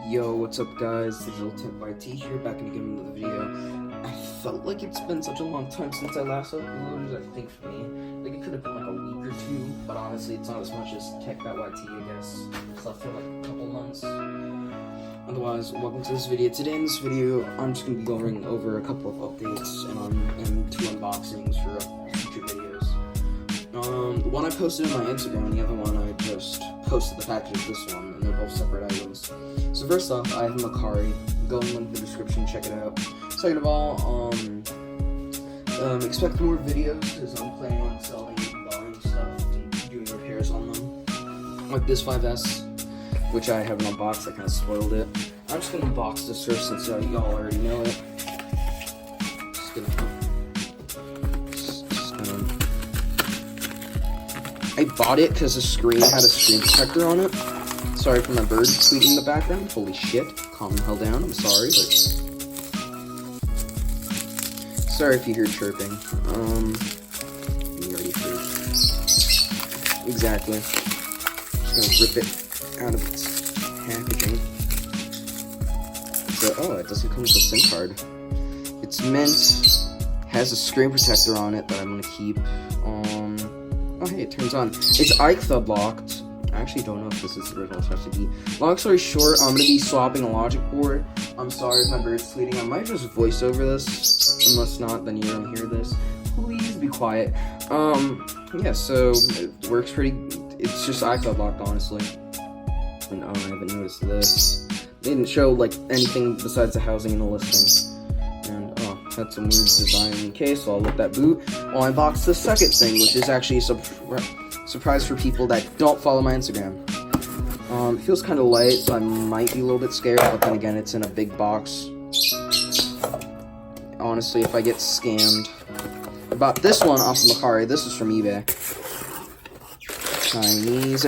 Yo, what's up guys, DigiTech YT here, back again with another video. I felt like it's been such a long time since I last uploaded, I think for me. Like it could have been like a week or two, but honestly it's not as much as Tech.YT, I guess. So I feel like a couple months. Otherwise, welcome to this video. Today in this video, I'm just going to be going over a couple of updates and two unboxings for future videos. The one I posted on my Instagram, and the other one I just posted the package of this one, and they're both separate items. So first off, I have a mecari. Go and link in the description, check it out. Second of all, expect more videos, because I'm planning on selling and buying stuff and doing repairs on them. Like this 5S, which I haven't unboxed, I kind of spoiled it. I'm just going to unbox this first since y'all already know it. I bought it because the screen had a screen protector on it. Sorry for my bird tweeting in the background. Holy shit. Calm the hell down. I'm sorry, but... Sorry if you hear chirping. You already heard. Exactly. Just gonna rip it out of its packaging. So, oh, it doesn't come with a SIM card. It's mint. Has a screen protector on it that I'm gonna keep. Oh hey, it turns on. It's iCloud locked. I actually don't know if this is the original supposed to be. Long story short, I'm gonna be swapping a logic board. I'm sorry if my bird's tweeting. I might just voice over this. Unless not, then you don't hear this. Please be quiet. Yeah, so it works pretty. It's just iCloud locked, honestly. And I haven't noticed this. They didn't show like anything besides the housing and the listing. And had some weird design in the case, so I'll let that boot. I'll unbox the second thing, which is actually a surprise for people that don't follow my Instagram. It feels kind of light, so I might be a little bit scared, but then again, it's in a big box. Honestly, if I get scammed. I bought this one off of mecari. This is from eBay. Chinese.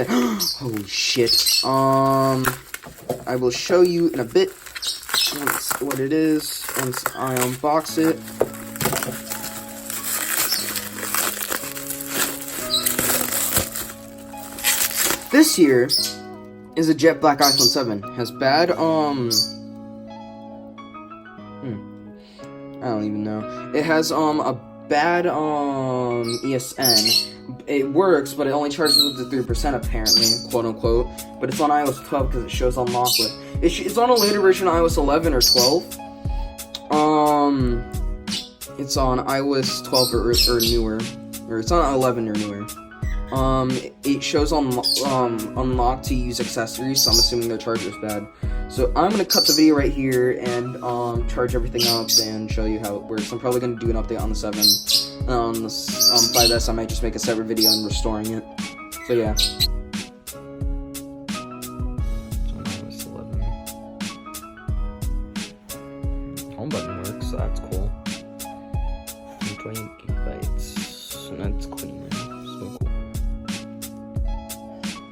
Holy shit. I will show you in a bit what it is once I unbox it. This here is a jet black iPhone 7. Has bad I don't even know. It has a bad ESN. It works, but it only charges up to 3% apparently, quote unquote. But it's on iOS 12 because it shows unlocked with. It's on a later version of iOS 11 or 12. It's on iOS 12 or newer, or it's on 11 or newer. It shows unlocked to use accessories, so I'm assuming their charger's bad. So I'm gonna cut the video right here and charge everything up and show you how it works. I'm probably gonna do an update on the 7. On the 5S, I might just make a separate video on restoring it. So yeah. Home button works, so that's cool. 20 gigabytes, and that's clean, so cool.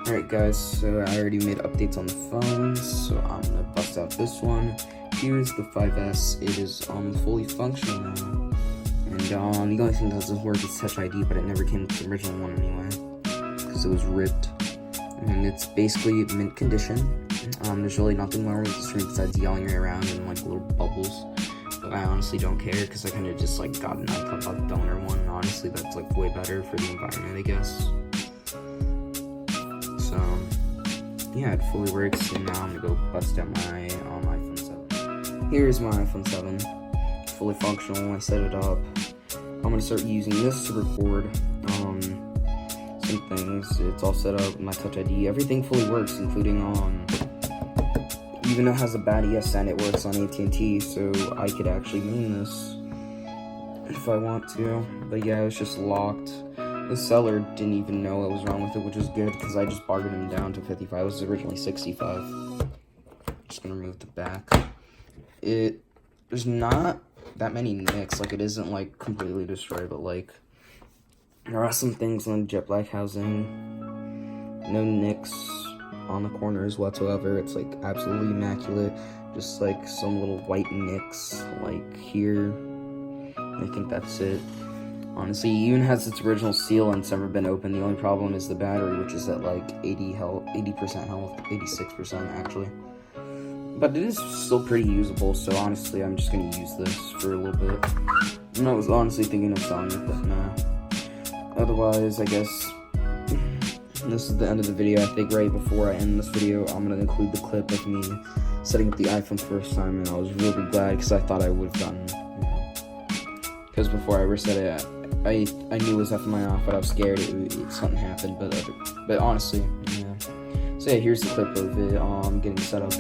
Alright guys, so I already made updates on the phones, so I'm gonna bust out this one. Here's the 5S, it is fully functional now. And the only thing that doesn't work is Touch ID, but it never came with the original one anyway, because it was ripped. And it's basically mint condition. There's really nothing wrong with the screen besides yelling around and like little bubbles. But I honestly don't care because I kind of just like got an iCloud donor one. And honestly, that's like way better for the environment, I guess. So yeah, it fully works. And now I'm gonna go bust out my iPhone 7. Here's my iPhone 7, fully functional. I set it up. I'm gonna start using this to record some things. It's all set up. My Touch ID, everything fully works, including even though it has a bad ESN, it works on AT&T, so I could actually main this if I want to. But yeah, it was just locked. The seller didn't even know what was wrong with it, which was good because I just bargained him down to 55. It was originally 65. Just gonna remove the back. There's not that many nicks. Like, it isn't like completely destroyed, but like there are some things on jet black housing. No nicks on the corners whatsoever. It's like absolutely immaculate. Just like some little white nicks like here. I think that's it. Honestly, it even has its original seal and it's never been opened. The only problem is the battery, which is at like 80% health, 86% actually. But it is still pretty usable, so honestly, I'm just gonna use this for a little bit. I was honestly thinking of selling it, but nah. Otherwise, I guess this is the end of the video. I think right before I end this video, I'm gonna include the clip of me setting up the iPhone first time, and I was really glad because I thought I would have gotten, because before I ever set it, I knew it was definitely off, but I was scared something happened. But honestly, yeah. So yeah, here's the clip of it getting set up.